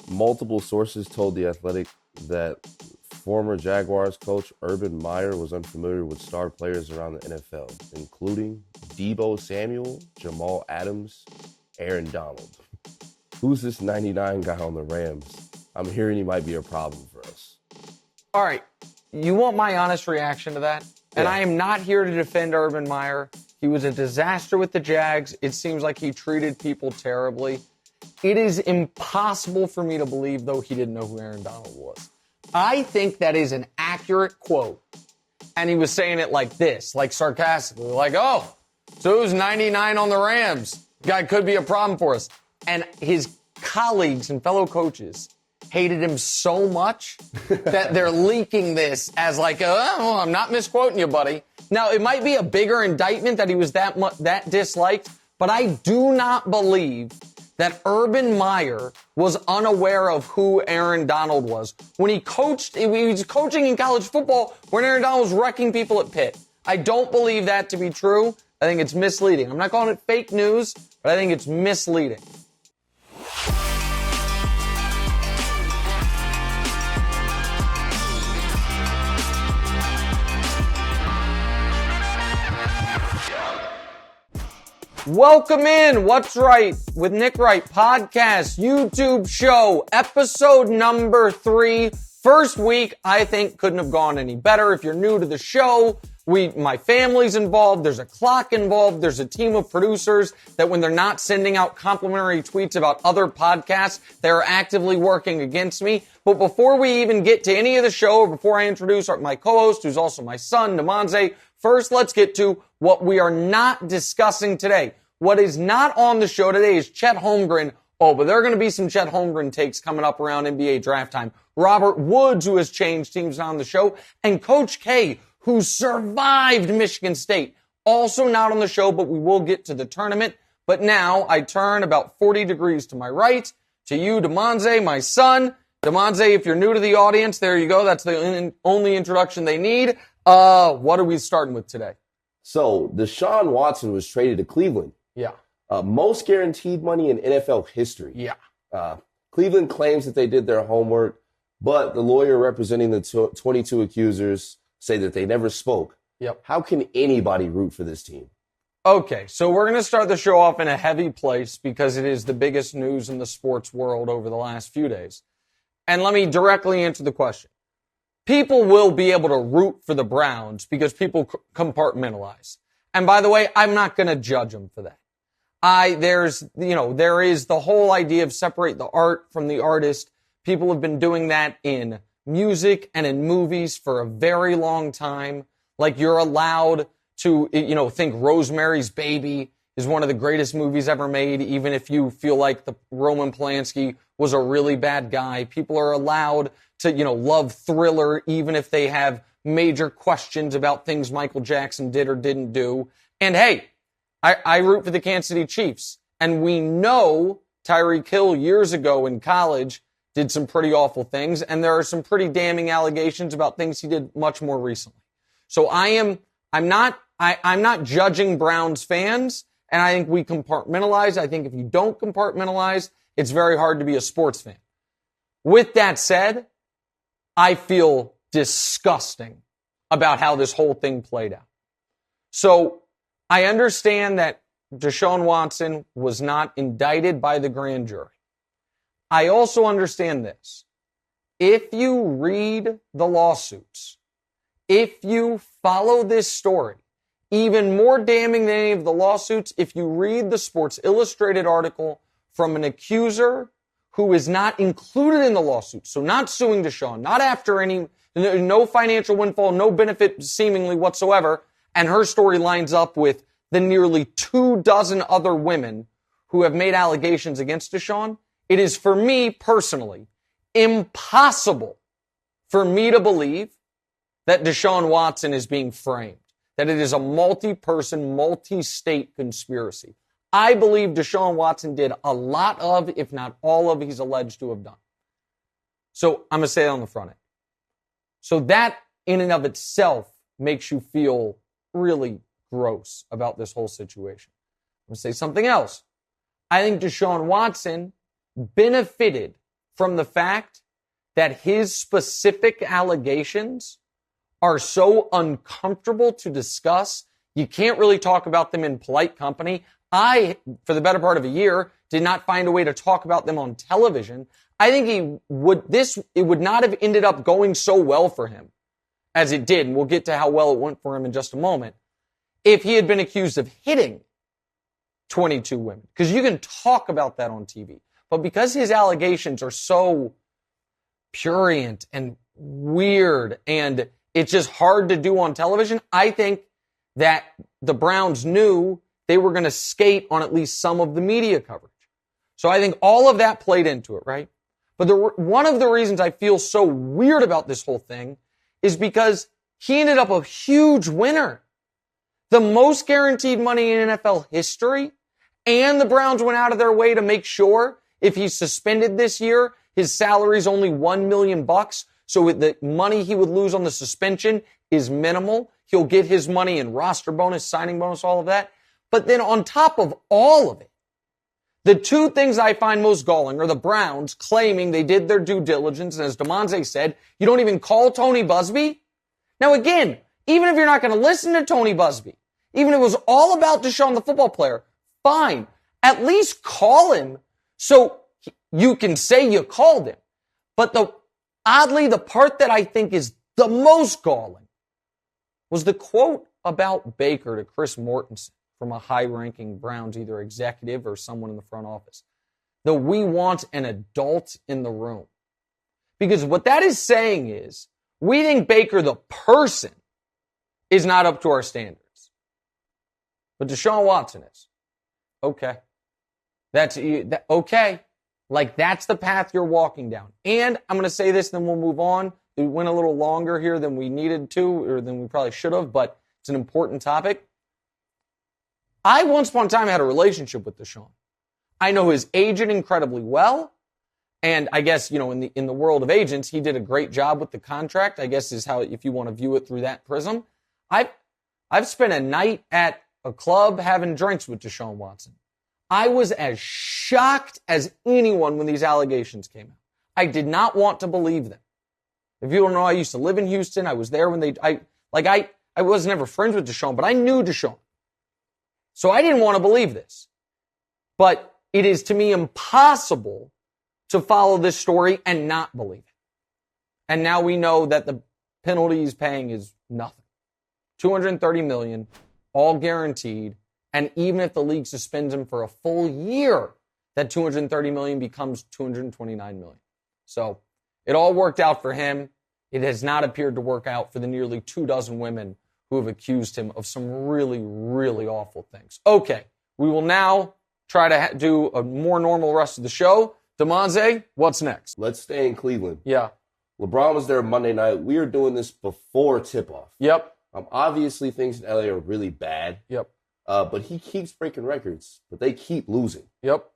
Multiple sources told The Athletic that former Jaguars coach Urban Meyer was unfamiliar with star players around the NFL, including Deebo Samuel, Jamal Adams, Aaron Donald. Who's this 99 guy on the Rams? I'm hearing he might be a problem for us. All right. You want my honest reaction to that? And Yeah. I am not here to defend Urban Meyer. He was a disaster with the Jags. It seems like he treated people terribly. It is impossible for me to believe, though, he didn't know who Aaron Donald was. I think that is an accurate quote. And he was saying it like this, like sarcastically, like, oh, so who's 99 on the Rams? Guy could be a problem for us. And his colleagues and fellow coaches hated him so much that they're leaking this as like, oh, I'm not misquoting you, buddy. Now, it might be a bigger indictment that he was that disliked, but I do not believe that Urban Meyer was unaware of who Aaron Donald was. When he was coaching in college football when Aaron Donald was wrecking people at Pitt. I don't believe that to be true. I think it's misleading. I'm not calling it fake news, but I think it's misleading. Welcome in What's Right with Nick Wright podcast, YouTube show, episode number 3. First week, I think, couldn't have gone any better. If you're new to the show, my family's involved. There's a clock involved. There's a team of producers that when they're not sending out complimentary tweets about other podcasts, they're actively working against me. But before we even get to any of the show, or before I introduce my co-host, who's also my son, Namanze, first let's get to what we are not discussing today. What is not on the show today is Chet Holmgren. Oh, but there are going to be some Chet Holmgren takes coming up around NBA draft time. Robert Woods, who has changed teams on the show, and Coach K, who survived Michigan State. Also not on the show, but we will get to the tournament. But now I turn about 40 degrees to my right, to you, Demonze, my son. Demonze, if you're new to the audience, there you go. That's the only introduction they need. What are we starting with today? So, Deshaun Watson was traded to Cleveland. Yeah. Most guaranteed money in NFL history. Yeah. Cleveland claims that they did their homework, but the lawyer representing the 22 accusers say that they never spoke. Yep. How can anybody root for this team? Okay, so we're going to start the show off in a heavy place because it is the biggest news in the sports world over the last few days. And let me directly answer the question. People will be able to root for the Browns because people compartmentalize. And by the way, I'm not going to judge them for that. There is the whole idea of separate the art from the artist. People have been doing that in music and in movies for a very long time. Like you're allowed to, think Rosemary's Baby is one of the greatest movies ever made, even if you feel like the Roman Polanski was a really bad guy. People are allowed to, love Thriller, even if they have major questions about things Michael Jackson did or didn't do. And hey, I root for the Kansas City Chiefs. And we know Tyreek Hill years ago in college did some pretty awful things. And there are some pretty damning allegations about things he did much more recently. So I'm not judging Browns fans. And I think we compartmentalize. I think if you don't compartmentalize, it's very hard to be a sports fan. With that said, I feel disgusting about how this whole thing played out. So I understand that Deshaun Watson was not indicted by the grand jury. I also understand this. If you read the lawsuits, if you follow this story, even more damning than any of the lawsuits, if you read the Sports Illustrated article from an accuser who is not included in the lawsuit, so not suing Deshaun, not after no financial windfall, no benefit seemingly whatsoever, and her story lines up with the nearly 24 other women who have made allegations against Deshaun, it is for me personally impossible for me to believe that Deshaun Watson is being framed, that it is a multi-person, multi-state conspiracy. I believe Deshaun Watson did a lot of, if not all of, he's alleged to have done. So I'm going to say it on the front end. So that in and of itself makes you feel really gross about this whole situation. I'm going to say something else. I think Deshaun Watson benefited from the fact that his specific allegations are so uncomfortable to discuss. You can't really talk about them in polite company. I, for the better part of a year, did not find a way to talk about them on television. I think it would not have ended up going so well for him as it did, and we'll get to how well it went for him in just a moment, if he had been accused of hitting 22 women. Because you can talk about that on TV. But because his allegations are so prurient and weird and it's just hard to do on television, I think that the Browns knew they were going to skate on at least some of the media coverage. So I think all of that played into it, right? But one of the reasons I feel so weird about this whole thing is because he ended up a huge winner. The most guaranteed money in NFL history, and the Browns went out of their way to make sure if he's suspended this year, his salary is only $1 million, so the money he would lose on the suspension is minimal. He'll get his money in roster bonus, signing bonus, all of that. But then on top of all of it, the two things I find most galling are the Browns claiming they did their due diligence, and as DeMonte said, you don't even call Tony Busby. Now again, even if you're not going to listen to Tony Busby, even if it was all about Deshaun, the football player, fine. At least call him so you can say you called him. But oddly, the part that I think is the most galling was the quote about Baker to Chris Mortensen from a high-ranking Browns, either executive or someone in the front office. We want an adult in the room. Because what that is saying is, we think Baker, the person, is not up to our standards. But Deshaun Watson is. Okay. Okay. Like, that's the path you're walking down. And I'm going to say this, then we'll move on. It went a little longer here than we needed to, or than we probably should have, but it's an important topic. I once upon a time had a relationship with Deshaun. I know his agent incredibly well. And I guess, in the world of agents, he did a great job with the contract, I guess is how, if you want to view it through that prism. I've spent a night at a club having drinks with Deshaun Watson. I was as shocked as anyone when these allegations came out. I did not want to believe them. If you don't know, I used to live in Houston. I was there when I was never friends with Deshaun, but I knew Deshaun. So I didn't want to believe this. But it is, to me, impossible to follow this story and not believe it. And now we know that the penalty he's paying is nothing. $230 million, all guaranteed. And even if the league suspends him for a full year, that $230 million becomes $229 million. So it all worked out for him. It has not appeared to work out for the nearly 24 women who have accused him of some really, really awful things. Okay, we will now try to do a more normal rest of the show. DeMonte, what's next? Let's stay in Cleveland. Yeah. LeBron was there Monday night. We are doing this before tip-off. Yep. Obviously, things in LA are really bad. Yep. But he keeps breaking records, but they keep losing. Yep.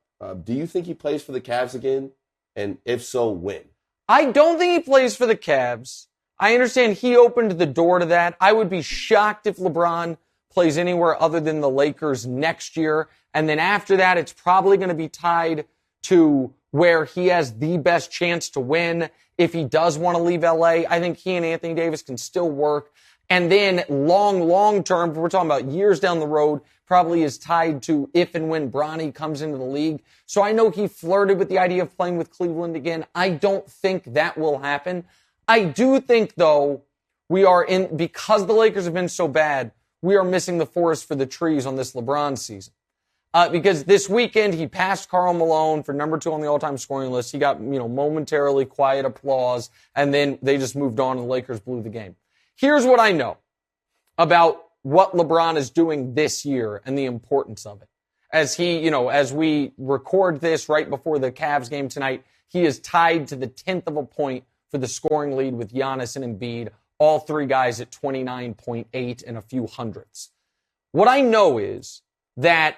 Do you think he plays for the Cavs again? And if so, when? I don't think he plays for the Cavs. I understand he opened the door to that. I would be shocked if LeBron plays anywhere other than the Lakers next year. And then after that, it's probably going to be tied to where he has the best chance to win. If he does want to leave LA, I think he and Anthony Davis can still work. And then long term, we're talking about years down the road, probably is tied to if and when Bronny comes into the league. So I know he flirted with the idea of playing with Cleveland again. I don't think that will happen. I do think, though, because the Lakers have been so bad, we are missing the forest for the trees on this LeBron season. Because this weekend, he passed Karl Malone for number 2 on the all-time scoring list. He got, momentarily quiet applause, and then they just moved on and the Lakers blew the game. Here's what I know about what LeBron is doing this year and the importance of it. As as we record this right before the Cavs game tonight, he is tied to the 10th of a point for the scoring lead with Giannis and Embiid, all three guys at 29.8 and a few hundredths. What I know is that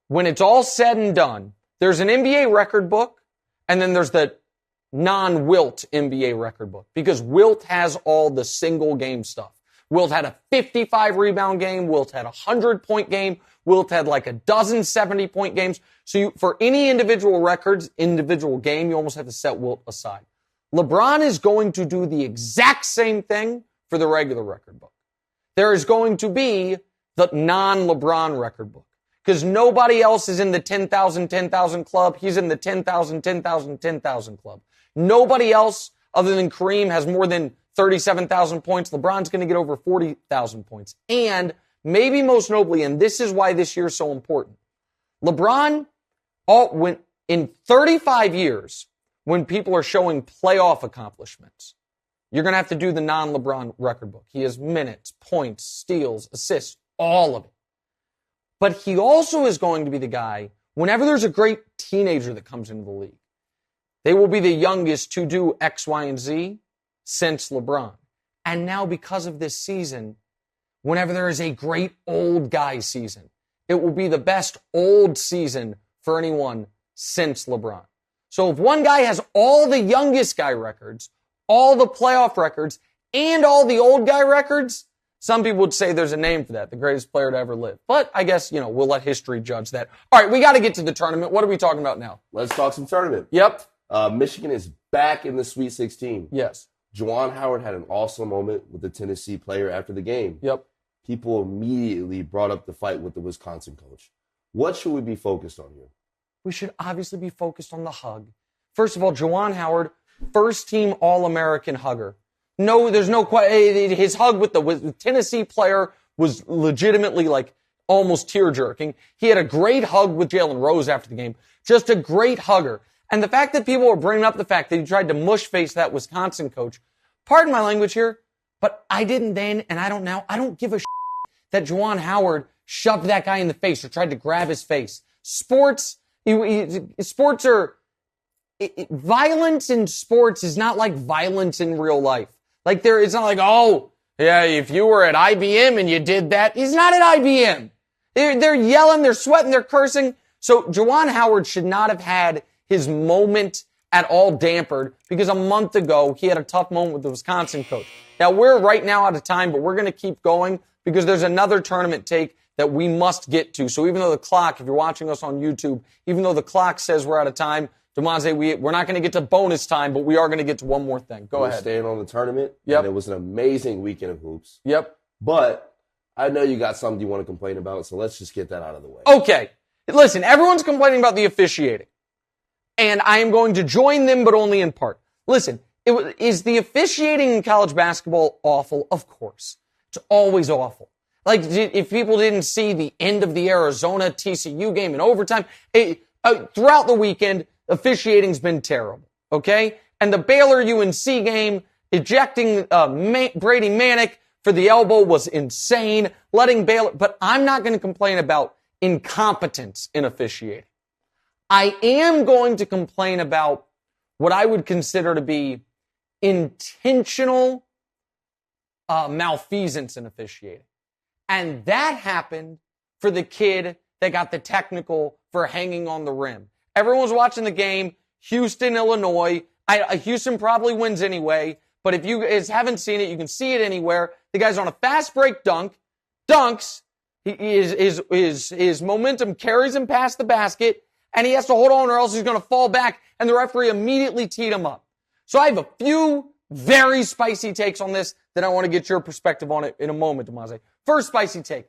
when it's all said and done, there's an NBA record book, and then there's the non-Wilt NBA record book, because Wilt has all the single game stuff. Wilt had a 55 rebound game. Wilt had a 100-point game. Wilt had like a dozen 70-point games. So for any individual records, individual game, you almost have to set Wilt aside. LeBron is going to do the exact same thing for the regular record book. There is going to be the non-LeBron record book because nobody else is in the 10,000 club. He's in the 10,000 club. Nobody else other than Kareem has more than 37,000 points. LeBron's going to get over 40,000 points. And maybe most nobly, and this is why this year is so important, LeBron, went in 35 years, when people are showing playoff accomplishments, you're going to have to do the non-LeBron record book. He has minutes, points, steals, assists, all of it. But he also is going to be the guy, whenever there's a great teenager that comes into the league, they will be the youngest to do X, Y, and Z since LeBron. And now because of this season, whenever there is a great old guy season, it will be the best old season for anyone since LeBron. So if one guy has all the youngest guy records, all the playoff records, and all the old guy records, some people would say there's a name for that, the greatest player to ever live. But I guess, we'll let history judge that. All right, we got to get to the tournament. What are we talking about now? Let's talk some tournament. Yep. Michigan is back in the Sweet 16. Yes. Juwan Howard had an awesome moment with the Tennessee player after the game. Yep. People immediately brought up the fight with the Wisconsin coach. What should we be focused on here? We should obviously be focused on the hug. First of all, Juwan Howard, first team All-American hugger. No, there's no question. His hug with the Tennessee player was legitimately almost tear-jerking. He had a great hug with Jalen Rose after the game. Just a great hugger. And the fact that people were bringing up the fact that he tried to mush face that Wisconsin coach, pardon my language here, but I didn't then and I don't now. I don't give a shit that Juwan Howard shoved that guy in the face or tried to grab his face. Violence in sports is not like violence in real life. It's not like, oh, yeah, if you were at IBM and you did that. He's not at IBM. They're yelling, they're sweating, they're cursing. So Juwan Howard should not have had his moment at all dampered because a month ago he had a tough moment with the Wisconsin coach. Now we're right now out of time, but we're going to keep going because there's another tournament take that we must get to. So even though the clock, if you're watching us on YouTube, even though the clock says we're out of time, Demonze, we're not going to get to bonus time, but we are going to get to one more thing. Go ahead. Staying on the tournament. Yep. And it was an amazing weekend of hoops. Yep. But I know you got something you want to complain about, so let's just get that out of the way. Okay. Listen, everyone's complaining about the officiating. And I am going to join them, but only in part. Listen, is the officiating in college basketball awful? Of course. It's always awful. If people didn't see the end of the Arizona TCU game in overtime, throughout the weekend, officiating's been terrible, okay? And the Baylor UNC game, ejecting Brady Manick for the elbow was insane. But I'm not going to complain about incompetence in officiating. I am going to complain about what I would consider to be intentional malfeasance in officiating. And that happened for the kid that got the technical for hanging on the rim. Everyone was watching the game. Houston, Illinois. Houston probably wins anyway. But if you guys haven't seen it, you can see it anywhere. The guy's on a fast break dunks. His momentum carries him past the basket, and he has to hold on or else he's going to fall back, and the referee immediately teed him up. So I have a few very spicy takes on this that I want to get your perspective on it in a moment, Demonze. First spicy take.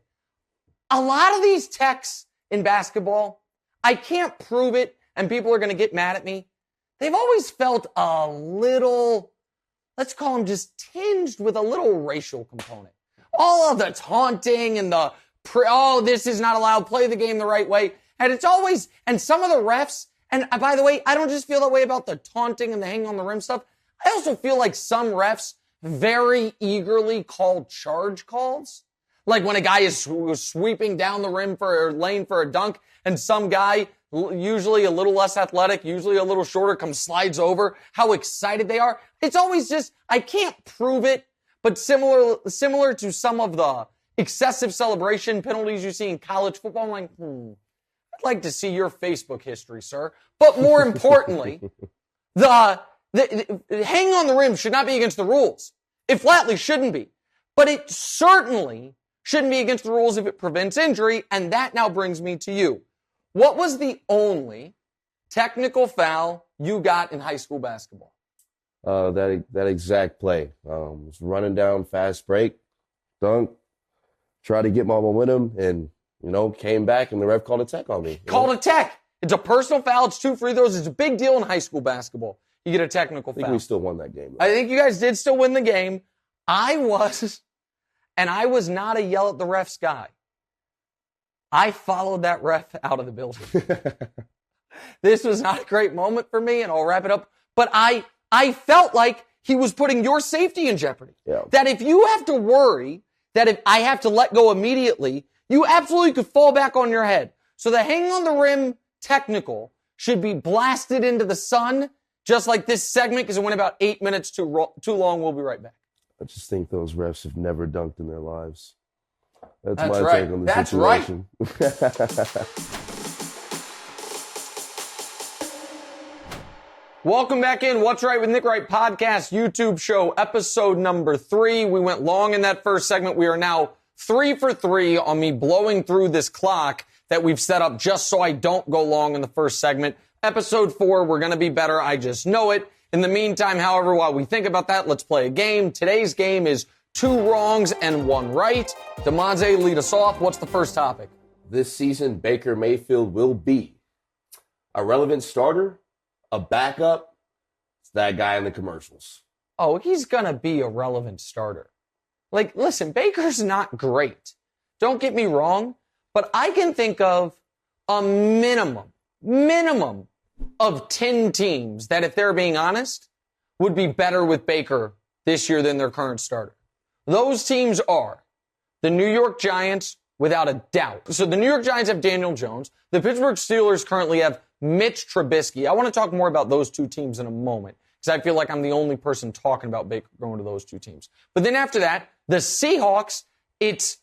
A lot of these texts in basketball, I can't prove it, and people are going to get mad at me. They've always felt a little, let's call them just tinged with a little racial component. All of the taunting and this is not allowed, play the game the right way. And it's always, and some of the refs, and by the way, I don't just feel that way about the taunting and the hanging on the rim stuff. I also feel like some refs very eagerly call charge calls. Like when a guy is sweeping down the rim for a lane for a dunk, and some guy, usually a little less athletic, usually a little shorter, slides over, how excited they are. It's always just, I can't prove it, but similar to some of the excessive celebration penalties you see in college football. I'm like, I'd like to see your Facebook history, sir. But more importantly, the hanging on the rim should not be against the rules. It flatly shouldn't be. But it certainly shouldn't be against the rules if it prevents injury, and that now brings me to you. What was the only technical foul you got in high school basketball? That exact play. Was running down, fast break, dunk, tried to get my momentum, and, came back, and the ref called a tech on me. Called a tech. It's a personal foul. It's 2 free throws. It's a big deal in high school basketball. You get a technical foul. I think we still won that game, though. I think you guys did still win the game. I was not a yell at the refs guy. I followed that ref out of the building. This was not a great moment for me, and I'll wrap it up. But I felt like he was putting your safety in jeopardy. Yeah. That if you have to worry that if I have to let go immediately, you absolutely could fall back on your head. So the hanging on the rim technical should be blasted into the sun, just like this segment, because it went about 8 minutes too long. We'll be right back. I just think those refs have never dunked in their lives. That's my right. Take on the That's situation. Right. Welcome back in. What's Right with Nick Wright podcast, YouTube show, episode number 3. We went long in that first segment. We are now 3 for 3 on me blowing through this clock that we've set up just so I don't go long in the first segment. Episode 4, we're going to be better. I just know it. In the meantime, however, while we think about that, let's play a game. Today's game is 2 wrongs and 1 right. Demonze, lead us off. What's the first topic? This season, Baker Mayfield will be a relevant starter, a backup. It's that guy in the commercials. Oh, he's going to be a relevant starter. Like, listen, Baker's not great. Don't get me wrong, but I can think of a minimum of 10 teams that, if they're being honest, would be better with Baker this year than their current starter. Those teams are the New York Giants, without a doubt. So the New York Giants have Daniel Jones. The Pittsburgh Steelers currently have Mitch Trubisky. I want to talk more about those 2 teams in a moment, because I feel like I'm the only person talking about Baker going to those 2 teams. But then after that, the Seahawks, it's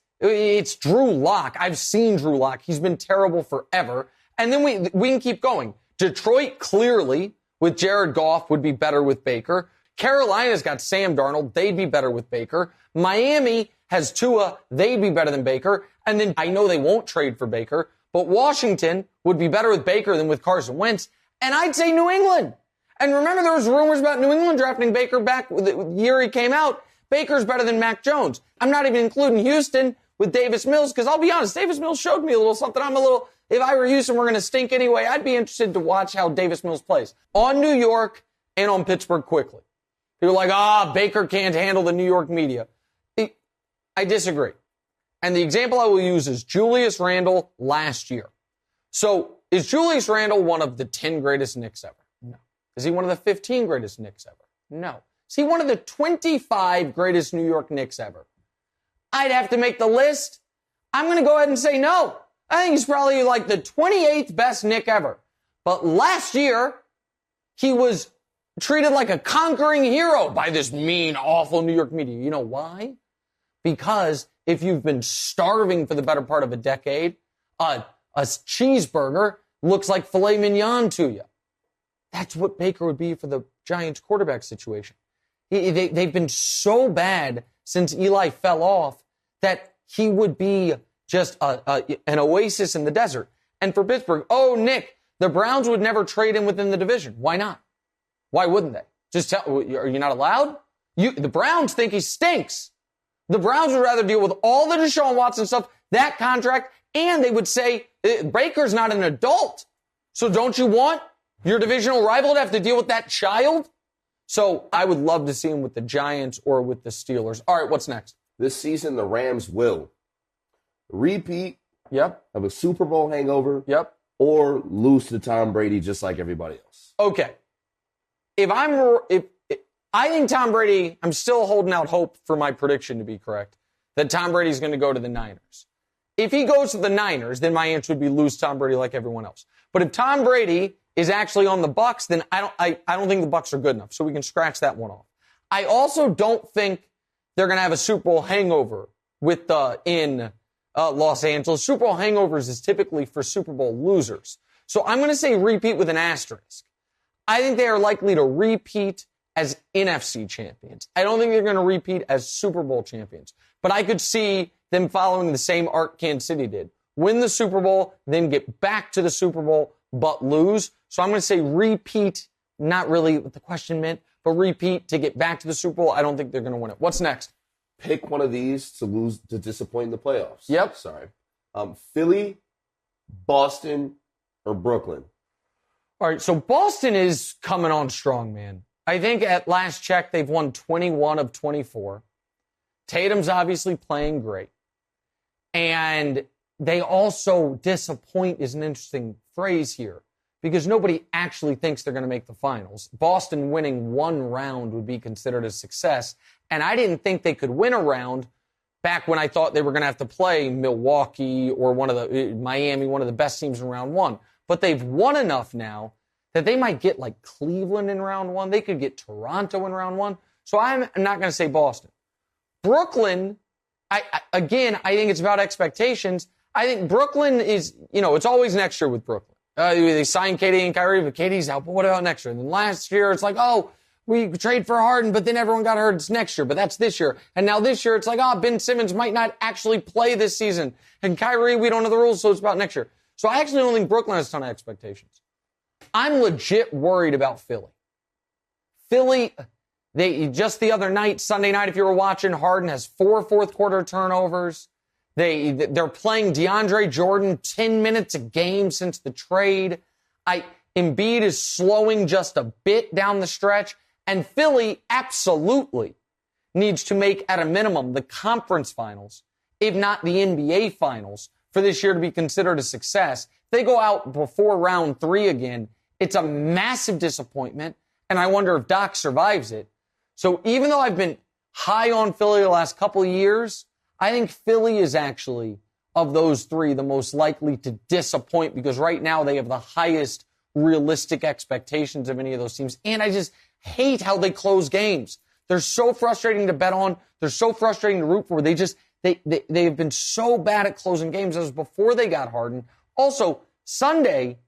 Drew Lock. I've seen Drew Lock. He's been terrible forever. And then we can keep going. Detroit, clearly, with Jared Goff, would be better with Baker. Carolina's got Sam Darnold. They'd be better with Baker. Miami has Tua. They'd be better than Baker. And then I know they won't trade for Baker, but Washington would be better with Baker than with Carson Wentz. And I'd say New England. And remember, there was rumors about New England drafting Baker back the year he came out. Baker's better than Mac Jones. I'm not even including Houston with Davis Mills, because I'll be honest, Davis Mills showed me a little something. If I were Houston, we're going to stink anyway. I'd be interested to watch how Davis Mills plays. On New York and on Pittsburgh quickly. People are like, Baker can't handle the New York media. I disagree. And the example I will use is Julius Randle last year. So is Julius Randle one of the 10 greatest Knicks ever? No. Is he one of the 15 greatest Knicks ever? No. Is he one of the 25 greatest New York Knicks ever? I'd have to make the list. I'm going to go ahead and say no. I think he's probably like the 28th best Knick ever. But last year, he was treated like a conquering hero by this mean, awful New York media. You know why? Because if you've been starving for the better part of a decade, a cheeseburger looks like filet mignon to you. That's what Baker would be for the Giants quarterback situation. They've been so bad since Eli fell off that he would be just an oasis in the desert. And for Pittsburgh, Nick, the Browns would never trade him within the division. Why not? Why wouldn't they? Are you not allowed? The Browns think he stinks. The Browns would rather deal with all the Deshaun Watson stuff, that contract, and they would say, Baker's not an adult. So don't you want your divisional rival to have to deal with that child? So I would love to see him with the Giants or with the Steelers. All right, what's next? This season, the Rams will repeat of a Super Bowl hangover or lose to Tom Brady just like everybody else. Okay. I think Tom Brady, I'm still holding out hope for my prediction to be correct, that Tom Brady's going to go to the Niners. If he goes to the Niners, then my answer would be lose Tom Brady like everyone else. But if Tom Brady is actually on the Bucs, then I don't think the Bucs are good enough. So we can scratch that one off. I also don't think they're going to have a Super Bowl hangover in Los Angeles. Super Bowl hangovers is typically for Super Bowl losers. So I'm going to say repeat with an asterisk. I think they are likely to repeat as NFC champions. I don't think they're going to repeat as Super Bowl champions. But I could see them following the same arc Kansas City did. win the Super Bowl, then get back to the Super Bowl, but lose. So I'm going to say repeat, not really what the question meant, but repeat to get back to the Super Bowl. I don't think they're going to win it. What's next? Pick one of these to disappoint in the playoffs. Yep. Sorry. Philly, Boston, or Brooklyn? All right, so Boston is coming on strong, man. I think at last check, they've won 21 of 24. Tatum's obviously playing great. And they also disappoint is an interesting phrase here because nobody actually thinks they're going to make the finals. Boston winning one round would be considered a success. And I didn't think they could win a round back when I thought they were going to have to play Milwaukee or Miami, one of the best teams in round one. But they've won enough now that they might get like Cleveland in round one. They could get Toronto in round one. So I'm not going to say Boston. Brooklyn, I think it's about expectations. I think Brooklyn is, it's always next year with Brooklyn. They signed KD and Kyrie, but KD's out. But what about next year? And then last year, it's like, we trade for Harden, but then everyone got hurt. It's next year, but that's this year. And now this year, it's like, Ben Simmons might not actually play this season. And Kyrie, we don't know the rules, so it's about next year. So I actually don't think Brooklyn has a ton of expectations. I'm legit worried about Philly. Philly, just the other night, Sunday night, if you were watching, Harden has 4 fourth-quarter turnovers. They're playing DeAndre Jordan 10 minutes a game since the trade. Embiid is slowing just a bit down the stretch. And Philly absolutely needs to make, at a minimum, the conference finals, if not the NBA finals, for this year to be considered a success. If they go out before round 3 again, it's a massive disappointment. And I wonder if Doc survives it. So even though I've been high on Philly the last couple of years, I think Philly is actually, of those 3, the most likely to disappoint because right now they have the highest realistic expectations of any of those teams. And I just hate how they close games. They're so frustrating to bet on. They're so frustrating to root for. They've been so bad at closing games as before they got Harden. Also, Sunday,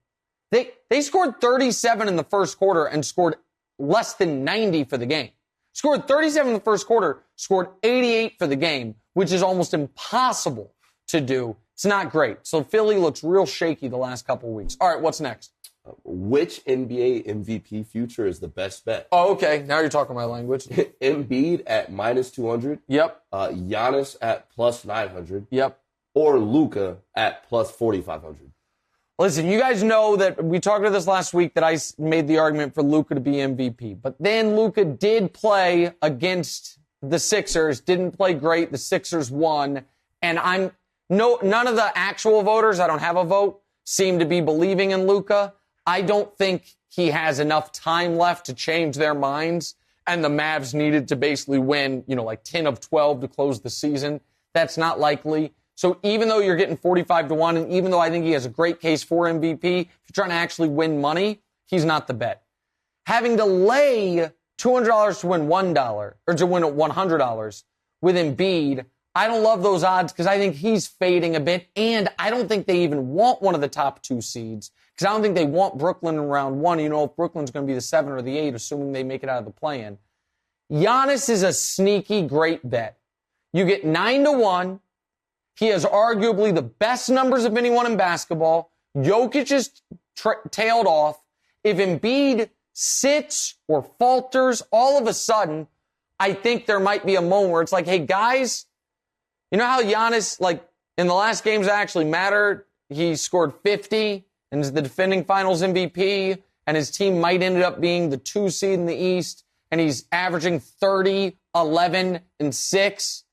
they scored 37 in the first quarter and scored less than 90 for the game. Scored 37 in the first quarter, scored 88 for the game, which is almost impossible to do. It's not great. So Philly looks real shaky the last couple of weeks. All right, what's next? Which NBA MVP future is the best bet? Oh, okay. Now you're talking my language. Embiid at -200. Yep. Giannis at +900. Yep. Or Luka at +4,500. Listen, you guys know that we talked about this last week that I made the argument for Luka to be MVP. But then Luka did play against the Sixers, didn't play great. The Sixers won. And none of the actual voters, I don't have a vote, seem to be believing in Luka. I don't think he has enough time left to change their minds. And the Mavs needed to basically win, like 10 of 12 to close the season. That's not likely. So even though you're getting 45-1, and even though I think he has a great case for MVP, if you're trying to actually win money, he's not the bet. Having to lay $200 to win $1 or to win $100 with Embiid, I don't love those odds because I think he's fading a bit, and I don't think they even want one of the top 2 seeds because I don't think they want Brooklyn in round 1. If Brooklyn's going to be the 7 or the 8, assuming they make it out of the play-in. Giannis is a sneaky great bet. You get 9-1. He has arguably the best numbers of anyone in basketball. Jokic is tailed off. If Embiid sits or falters, all of a sudden, I think there might be a moment where it's like, hey, guys, you know how Giannis, in the last games that actually mattered, he scored 50 and is the defending finals MVP, and his team might end up being the 2 seed in the East, and he's averaging 30, 11, and 6,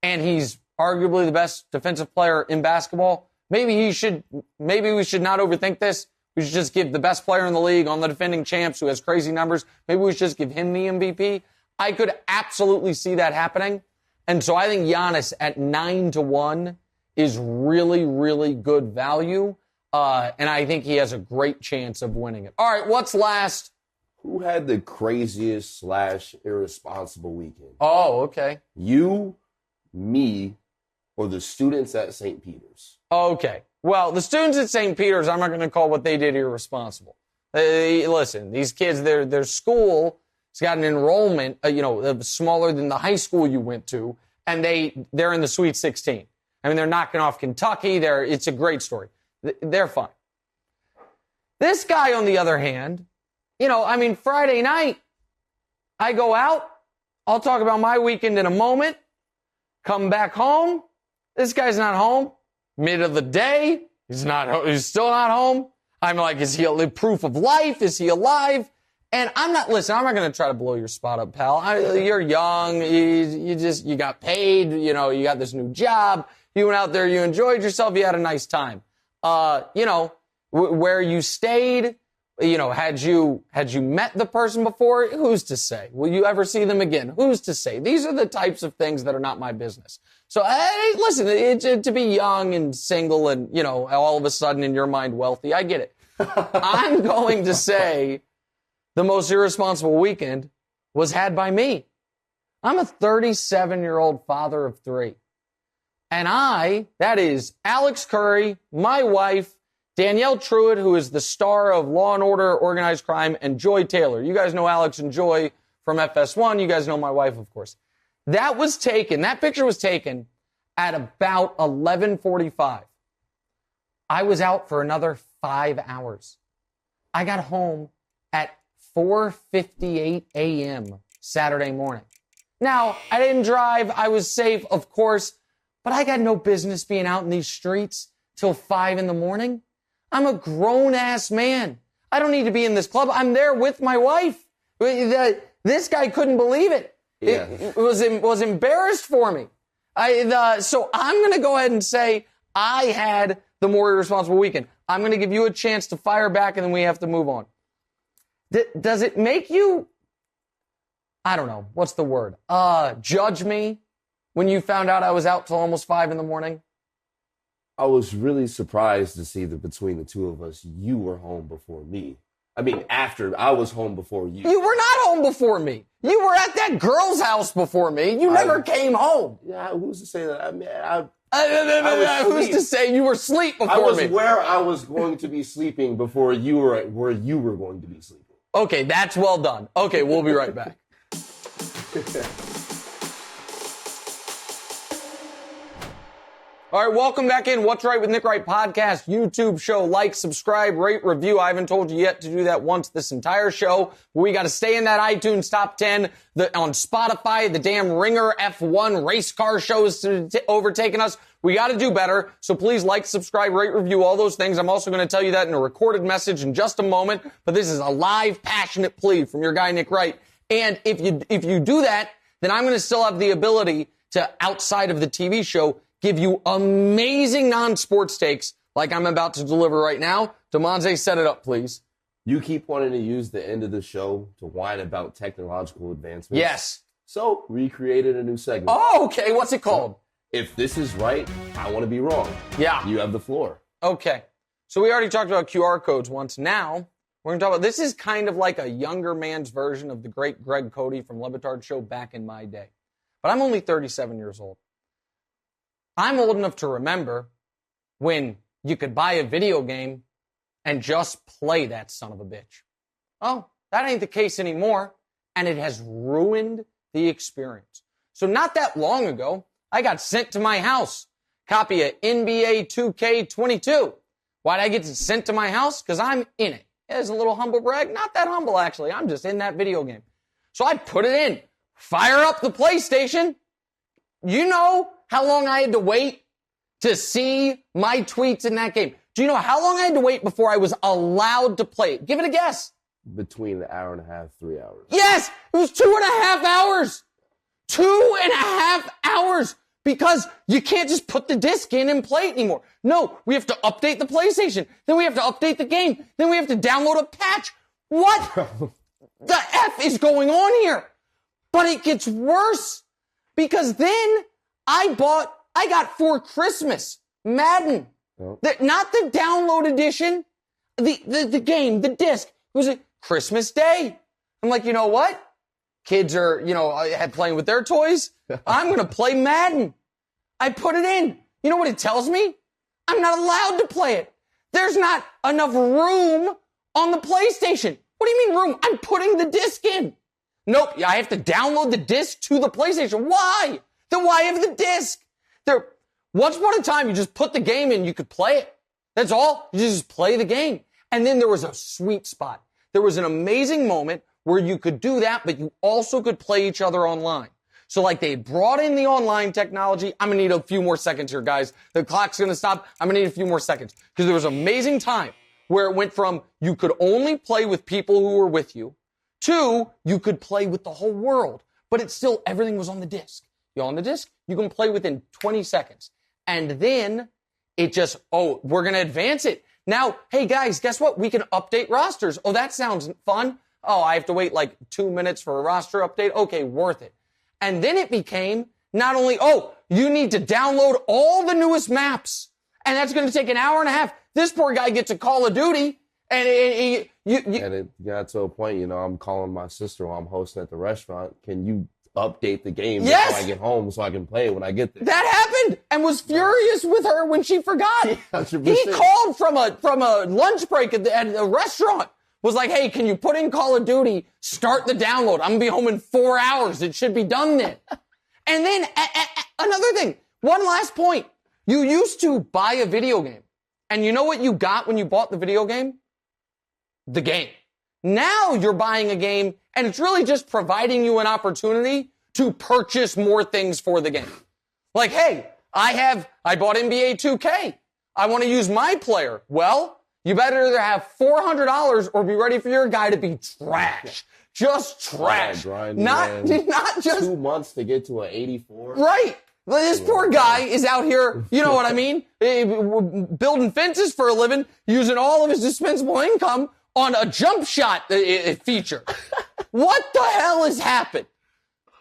and he's arguably the best defensive player in basketball. Maybe we should not overthink this. We should just give the best player in the league on the defending champs who has crazy numbers. Maybe we should just give him the MVP. I could absolutely see that happening. And so I think Giannis at 9-1 is really, really good value. And I think he has a great chance of winning it. All right, what's last? Who had the craziest / irresponsible weekend? Oh, okay. You, me, or the students at St. Peter's? Okay. Well, the students at St. Peter's, I'm not going to call what they did irresponsible. Listen, these kids, their school has got an enrollment, smaller than the high school you went to, and they're in the Sweet 16. I mean, they're knocking off Kentucky. It's a great story. They're fine. This guy, on the other hand, Friday night, I go out. I'll talk about my weekend in a moment. Come back home. This guy's not home. Mid of the day, he's still not home. I'm like, is he proof of life? Is he alive? And I'm not going to try to blow your spot up, pal. You're young. You got paid. You got this new job. You went out there. You enjoyed yourself. You had a nice time. Where you stayed, had you met the person before? Who's to say? Will you ever see them again? Who's to say? These are the types of things that are not my business. So, hey, listen, to be young and single and, all of a sudden in your mind wealthy, I get it. I'm going to say the most irresponsible weekend was had by me. I'm a 37-year-old father of 3. And that is Alex Curry, my wife, Danielle Truitt, who is the star of Law & Order, Organized Crime, and Joy Taylor. You guys know Alex and Joy from FS1. You guys know my wife, of course. That picture was taken at about 11:45. I was out for another 5 hours. I got home at 4:58 a.m. Saturday morning. Now, I didn't drive. I was safe, of course, but I got no business being out in these streets till 5 in the morning. I'm a grown-ass man. I don't need to be in this club. I'm there with my wife. This guy couldn't believe it. Yeah. It was embarrassed for me. So I'm going to go ahead and say I had the more irresponsible weekend. I'm going to give you a chance to fire back, and then we have to move on. Does it make you, I don't know, what's the word? Judge me when you found out I was out till almost 5 in the morning? I was really surprised to see that between the two of us, you were home before me. I mean, after I was home before you. You were not home before me. You were at that girl's house before me. You never came home. Yeah, who's to say that? I mean, who's to say you were asleep before me? I was where I was going to be sleeping before you were where you were going to be sleeping. Okay, that's well done. Okay, we'll be right back. All right, welcome back in. What's Right with Nick Wright podcast, YouTube show. Like, subscribe, rate, review. I haven't told you yet to do that once this entire show. We got to stay in that iTunes top 10. On Spotify, the damn Ringer F1 race car show is overtaking us. We got to do better. So please like, subscribe, rate, review, all those things. I'm also going to tell you that in a recorded message in just a moment. But this is a live, passionate plea from your guy, Nick Wright. And if you do that, then I'm going to still have the ability to, outside of the TV show, give you amazing non-sports takes like I'm about to deliver right now. DeMonze, set it up, please. You keep wanting to use the end of the show to whine about technological advancements. Yes. So we created a new segment. Oh, okay. What's it called? If this is right, I want to be wrong. Yeah. You have the floor. Okay. So we already talked about QR codes once. Now we're going to talk about, this is kind of like a younger man's version of the great Greg Cody from Le Batard Show back in my day. But I'm only 37 years old. I'm old enough to remember when you could buy a video game and just play that son of a bitch. Oh, that ain't the case anymore, and it has ruined the experience. So not that long ago, I got sent to my house, copy of NBA 2K22. Why'd I get sent to my house? Because I'm in it. As a little humble brag, not that humble actually, I'm just in that video game. So I put it in, fire up the PlayStation. You know how long I had to wait to see my tweets in that game? Do you know how long I had to wait before I was allowed to play it? Give it a guess. Between an hour and a half, 3 hours. Yes, it was 2.5 hours. 2.5 hours. Because you can't just put the disc in and play it anymore. No, we have to update the PlayStation. Then we have to update the game. Then we have to download a patch. What the F is going on here? But it gets worse. Because then I got for Christmas, Madden. Oh. Not the download edition, the game, the disc. It was a Christmas Day. I'm like, you know what? Kids are, playing with their toys. I'm going to play Madden. I put it in. You know what it tells me? I'm not allowed to play it. There's not enough room on the PlayStation. What do you mean room? I'm putting the disc in. Nope, I have to download the disc to the PlayStation. Why? Then why have the disc? Once upon a time, you just put the game in, you could play it. That's all. You just play the game. And then there was a sweet spot. There was an amazing moment where you could do that, but you also could play each other online. So like they brought in the online technology. I'm going to need a few more seconds here, guys. The clock's going to stop. I'm going to need a few more seconds because there was an amazing time where it went from you could only play with people who were with you to you could play with the whole world, but it's still, everything was on the disc. You on the disc? You can play within 20 seconds. And then it just, we're going to advance it. Now, hey guys, guess what? We can update rosters. Oh, that sounds fun. Oh, I have to wait like 2 minutes for a roster update. Okay, worth it. And then it became not only, you need to download all the newest maps. And that's going to take an hour and a half. This poor guy gets a Call of Duty. And it got to a point, I'm calling my sister while I'm hosting at the restaurant. Can you update the game before I get home so I can play when I get there? That happened and was furious with her when she forgot. 100%. He called from a lunch break at the restaurant. Was like, hey, can you put in Call of Duty, start the download? I'm going to be home in 4 hours. It should be done then. And then another thing, one last point. You used to buy a video game. And you know what you got when you bought the video game? The game. Now you're buying a game, and it's really just providing you an opportunity to purchase more things for the game. Like, hey, I bought NBA 2K. I want to use my player. Well, you better either have $400 or be ready for your guy to be trash. Just trash. Not just 2 months to get to an 84. Right. This poor guy is out here, you know what I mean, building fences for a living, using all of his dispensable income on a jump shot feature. What the hell has happened?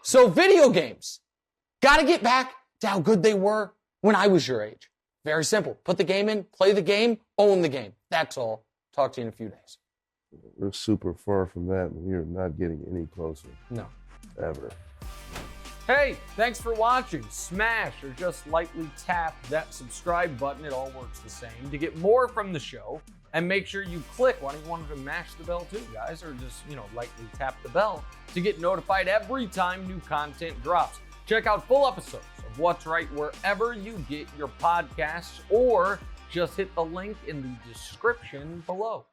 So video games, got to get back to how good they were when I was your age. Very simple. Put the game in, play the game, own the game. That's all. Talk to you in a few days. We're super far from that. We're not getting any closer. No. Ever. Hey, thanks for watching. Smash or just lightly tap that subscribe button. It all works the same. To get more from the show, and make sure you click. Why don't you want to mash the bell too, guys? Or just, lightly tap the bell to get notified every time new content drops. Check out full episodes of What's Right wherever you get your podcasts, or just hit the link in the description below.